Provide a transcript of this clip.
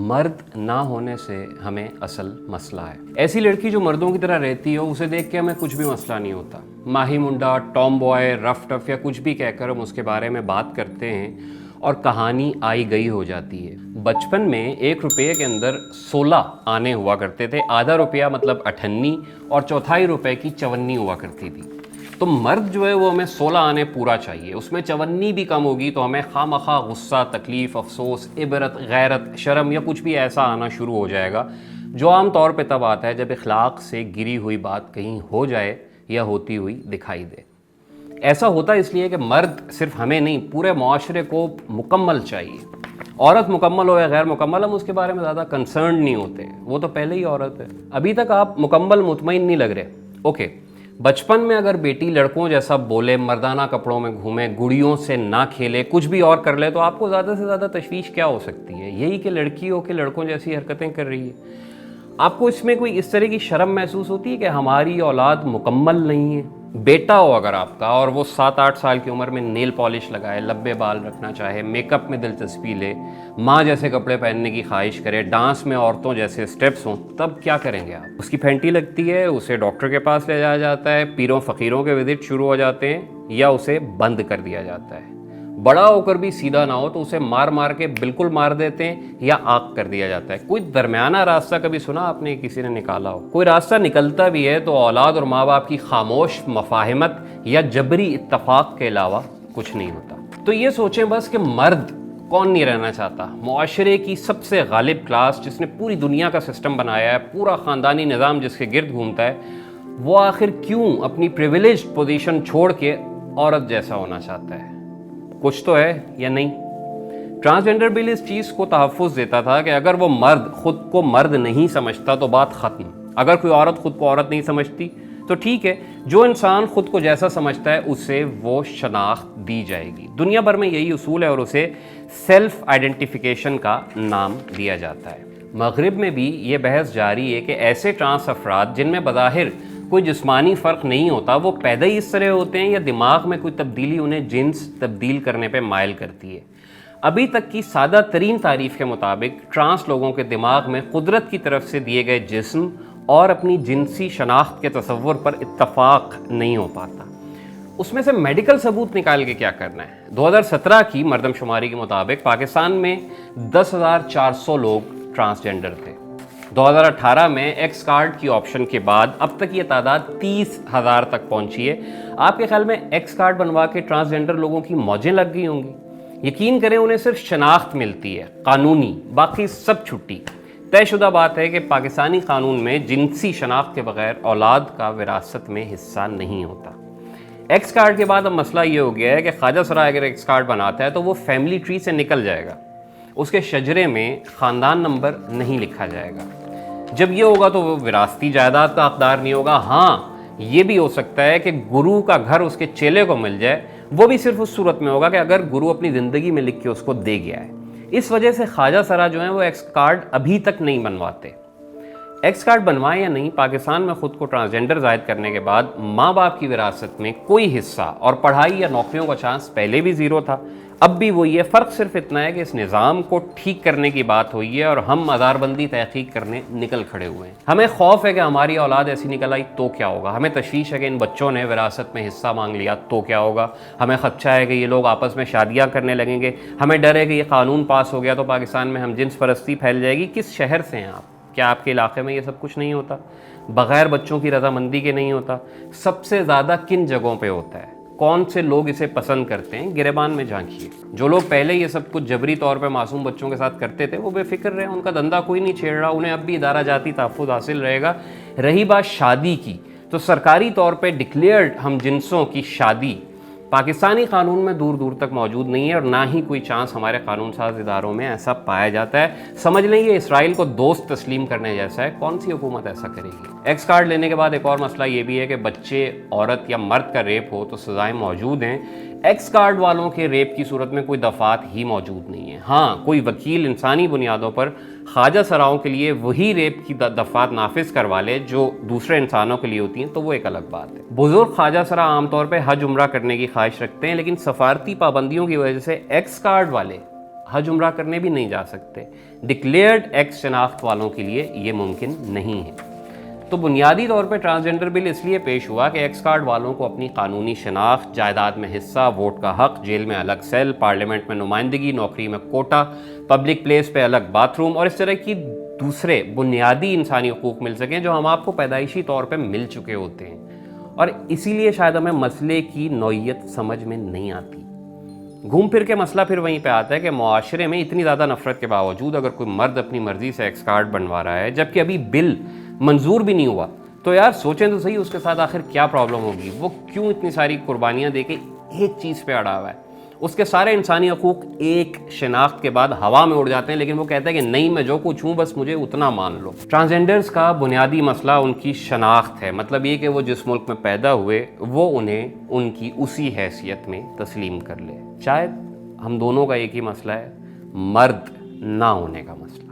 مرد نہ ہونے سے ہمیں اصل مسئلہ ہے۔ ایسی لڑکی جو مردوں کی طرح رہتی ہو، اسے دیکھ کے ہمیں کچھ بھی مسئلہ نہیں ہوتا۔ ماہی منڈا، ٹام بوائے، رف ٹف یا کچھ بھی کہہ کر ہم اس کے بارے میں بات کرتے ہیں اور کہانی آئی گئی ہو جاتی ہے۔ بچپن میں 1 روپے کے اندر 16 آنے ہوا کرتے تھے، آدھا روپیہ مطلب 98 اور چوتھائی روپے کی 54 ہوا کرتی تھی۔ تو مرد جو ہے وہ ہمیں 16 آنے پورا چاہیے، اس میں 54 بھی کم ہوگی تو ہمیں خواہ مخواہ غصہ، تکلیف، افسوس، عبرت، غیرت، شرم یا کچھ بھی ایسا آنا شروع ہو جائے گا جو عام طور پہ تب آتا ہے جب اخلاق سے گری ہوئی بات کہیں ہو جائے یا ہوتی ہوئی دکھائی دے۔ ایسا ہوتا اس لیے کہ مرد صرف ہمیں نہیں، پورے معاشرے کو مکمل چاہیے۔ عورت مکمل ہو یا غیر مکمل، ہم اس کے بارے میں زیادہ کنسرنڈ نہیں ہوتے، وہ تو پہلے ہی عورت ہے۔ ابھی تک آپ مکمل مطمئن نہیں لگ رہے، اوکے۔ بچپن میں اگر بیٹی لڑکوں جیسا بولے، مردانہ کپڑوں میں گھومے، گڑیوں سے نہ کھیلے، کچھ بھی اور کر لے، تو آپ کو زیادہ سے زیادہ تشویش کیا ہو سکتی ہے؟ یہی کہ لڑکی ہو کہ لڑکوں جیسی حرکتیں کر رہی ہے۔ آپ کو اس میں کوئی اس طرح کی شرم محسوس ہوتی ہے کہ ہماری اولاد مکمل نہیں ہے؟ بیٹا ہو اگر آپ کا اور وہ 7-8 سال کی عمر میں نیل پالش لگائے، لمبے بال رکھنا چاہے، میک اپ میں دلچسپی لے، ماں جیسے کپڑے پہننے کی خواہش کرے، ڈانس میں عورتوں جیسے سٹیپس ہوں، تب کیا کریں گے آپ؟ اس کی پھینٹی لگتی ہے، اسے ڈاکٹر کے پاس لے جایا جاتا ہے، پیروں فقیروں کے وزٹ شروع ہو جاتے ہیں، یا اسے بند کر دیا جاتا ہے۔ بڑا ہو کر بھی سیدھا نہ ہو تو اسے مار مار کے بالکل مار دیتے ہیں یا آگ کر دیا جاتا ہے۔ کوئی درمیانہ راستہ کبھی سنا آپ نے کسی نے نکالا ہو؟ کوئی راستہ نکلتا بھی ہے تو اولاد اور ماں باپ کی خاموش مفاہمت یا جبری اتفاق کے علاوہ کچھ نہیں ہوتا۔ تو یہ سوچیں بس کہ مرد کون نہیں رہنا چاہتا؟ معاشرے کی سب سے غالب کلاس جس نے پوری دنیا کا سسٹم بنایا ہے، پورا خاندانی نظام جس کے گرد گھومتا ہے، وہ آخر کیوں اپنی پریویلیجڈ پوزیشن چھوڑ کے عورت جیسا ہونا چاہتا ہے؟ کچھ تو ہے یا نہیں؟ ٹرانسجنڈر بل اس چیز کو تحفظ دیتا تھا کہ اگر وہ مرد خود کو مرد نہیں سمجھتا تو بات ختم۔ اگر کوئی عورت خود کو عورت نہیں سمجھتی تو ٹھیک ہے، جو انسان خود کو جیسا سمجھتا ہے اسے وہ شناخت دی جائے گی۔ دنیا بھر میں یہی اصول ہے اور اسے سیلف آئیڈینٹیفیکیشن کا نام دیا جاتا ہے۔ مغرب میں بھی یہ بحث جاری ہے کہ ایسے ٹرانس افراد جن میں بظاہر کوئی جسمانی فرق نہیں ہوتا، وہ پیدا ہی اس طرح ہوتے ہیں یا دماغ میں کوئی تبدیلی انہیں جنس تبدیل کرنے پہ مائل کرتی ہے۔ ابھی تک کی سادہ ترین تعریف کے مطابق ٹرانس لوگوں کے دماغ میں قدرت کی طرف سے دیے گئے جسم اور اپنی جنسی شناخت کے تصور پر اتفاق نہیں ہو پاتا۔ اس میں سے میڈیکل ثبوت نکال کے کیا کرنا ہے؟ 2017 کی مردم شماری کے مطابق پاکستان میں 10,400 لوگ ٹرانسجنڈر تھے۔ 2018 میں ایکس کارڈ کی آپشن کے بعد اب تک یہ تعداد 30,000 تک پہنچی ہے۔ آپ کے خیال میں ایکس کارڈ بنوا کے ٹرانسجنڈر لوگوں کی موجیں لگ گئی ہوں گی؟ یقین کریں انہیں صرف شناخت ملتی ہے، قانونی، باقی سب چھٹی۔ طے شدہ بات ہے کہ پاکستانی قانون میں جنسی شناخت کے بغیر اولاد کا وراثت میں حصہ نہیں ہوتا۔ ایکس کارڈ کے بعد اب مسئلہ یہ ہو گیا ہے کہ خواجہ سرا اگر ایکس کارڈ بناتا ہے تو وہ فیملی ٹری سے نکل جائے گا، اس کے شجرے میں خاندان نمبر نہیں لکھا جائے گا۔ جب یہ ہوگا تو وہ وراثتی جائیداد کا حقدار نہیں ہوگا۔ ہاں، یہ بھی ہو سکتا ہے کہ گرو کا گھر اس کے چیلے کو مل جائے، وہ بھی صرف اس صورت میں ہوگا کہ اگر گرو اپنی زندگی میں لکھ کے اس کو دے گیا ہے۔ اس وجہ سے خواجہ سرا جو ہیں وہ ایکس کارڈ ابھی تک نہیں بنواتے۔ ایکس کارڈ بنوائیں یا نہیں، پاکستان میں خود کو ٹرانسجنڈر ظاہر کرنے کے بعد ماں باپ کی وراثت میں کوئی حصہ اور پڑھائی یا نوکریوں کا چانس پہلے بھی زیرو تھا، اب بھی وہی ہے۔ فرق صرف اتنا ہے کہ اس نظام کو ٹھیک کرنے کی بات ہوئی ہے اور ہم آزار بندی تحقیق کرنے نکل کھڑے ہوئے ہیں۔ ہمیں خوف ہے کہ ہماری اولاد ایسی نکل آئی تو کیا ہوگا، ہمیں تشویش ہے کہ ان بچوں نے وراثت میں حصہ مانگ لیا تو کیا ہوگا، ہمیں خدشہ ہے کہ یہ لوگ آپس میں شادیاں کرنے لگیں گے، ہمیں ڈر ہے کہ یہ قانون پاس ہو گیا تو پاکستان میں ہم جنس پرستی پھیل جائے گی۔ کس شہر سے ہیں آپ؟ کیا آپ کے علاقے میں یہ سب کچھ نہیں ہوتا؟ بغیر بچوں کی رضامندی کے نہیں ہوتا؟ سب سے زیادہ کن جگہوں پہ ہوتا ہے؟ کون سے لوگ اسے پسند کرتے ہیں؟ گریبان میں جھانکیے۔ جو لوگ پہلے یہ سب کچھ جبری طور پہ معصوم بچوں کے ساتھ کرتے تھے وہ بے فکر رہے، ان کا دھندا کوئی نہیں چھیڑ رہا، انہیں اب بھی ادارہ جاتی تحفظ حاصل رہے گا۔ رہی بات شادی کی، تو سرکاری طور پہ ڈکلیئرڈ ہم جنسوں کی شادی پاکستانی قانون میں دور دور تک موجود نہیں ہے اور نہ ہی کوئی چانس ہمارے قانون ساز اداروں میں ایسا پایا جاتا ہے۔ سمجھ لیں یہ اسرائیل کو دوست تسلیم کرنے جیسا ہے، کون سی حکومت ایسا کرے گی؟ ایکس کارڈ لینے کے بعد ایک اور مسئلہ یہ بھی ہے کہ بچے، عورت یا مرد کا ریپ ہو تو سزائیں موجود ہیں، ایکس کارڈ والوں کے ریپ کی صورت میں کوئی دفعات ہی موجود نہیں ہے۔ ہاں، کوئی وکیل انسانی بنیادوں پر خواجہ سراؤں کے لیے وہی ریپ کی دفعات نافذ کروا لے جو دوسرے انسانوں کے لیے ہوتی ہیں تو وہ ایک الگ بات ہے۔ بزرگ خواجہ سرا عام طور پہ حج عمرہ کرنے کی خواہش رکھتے ہیں، لیکن سفارتی پابندیوں کی وجہ سے ایکس کارڈ والے حج عمرہ کرنے بھی نہیں جا سکتے. ڈکلیئرڈ ایکس شناخت والوں کے لیے یہ ممکن نہیں ہے. تو بنیادی طور پہ ٹرانسجنڈر بل اس لیے پیش ہوا کہ ایکس کارڈ والوں کو اپنی قانونی شناخت، جائیداد میں حصہ، ووٹ کا حق، جیل میں الگ سیل، پارلیمنٹ میں نمائندگی، نوکری میں کوٹا، پبلک پلیس پہ الگ باتھ روم اور اس طرح کی دوسرے بنیادی انسانی حقوق مل سکیں جو ہم آپ کو پیدائشی طور پہ مل چکے ہوتے ہیں. اور اسی لیے شاید ہمیں مسئلے کی نوعیت سمجھ میں نہیں آتی. گھوم پھر کے مسئلہ پھر وہیں پہ آتا ہے کہ معاشرے میں اتنی زیادہ نفرت کے باوجود اگر کوئی مرد اپنی مرضی سے ایکس کارڈ بنوا رہا ہے جبکہ ابھی بل منظور بھی نہیں ہوا، تو یار سوچیں تو صحیح اس کے ساتھ آخر کیا پرابلم ہوگی. وہ کیوں اتنی ساری قربانیاں دے کے ایک چیز پہ اڑا ہوا ہے. اس کے سارے انسانی حقوق ایک شناخت کے بعد ہوا میں اڑ جاتے ہیں، لیکن وہ کہتا ہے کہ نہیں میں جو کچھ ہوں بس مجھے اتنا مان لو. ٹرانسجینڈرز کا بنیادی مسئلہ ان کی شناخت ہے. مطلب یہ کہ وہ جس ملک میں پیدا ہوئے وہ انہیں ان کی اسی حیثیت میں تسلیم کر لے. شاید ہم دونوں کا ایک ہی مسئلہ ہے، مرد نہ ہونے کا مسئلہ.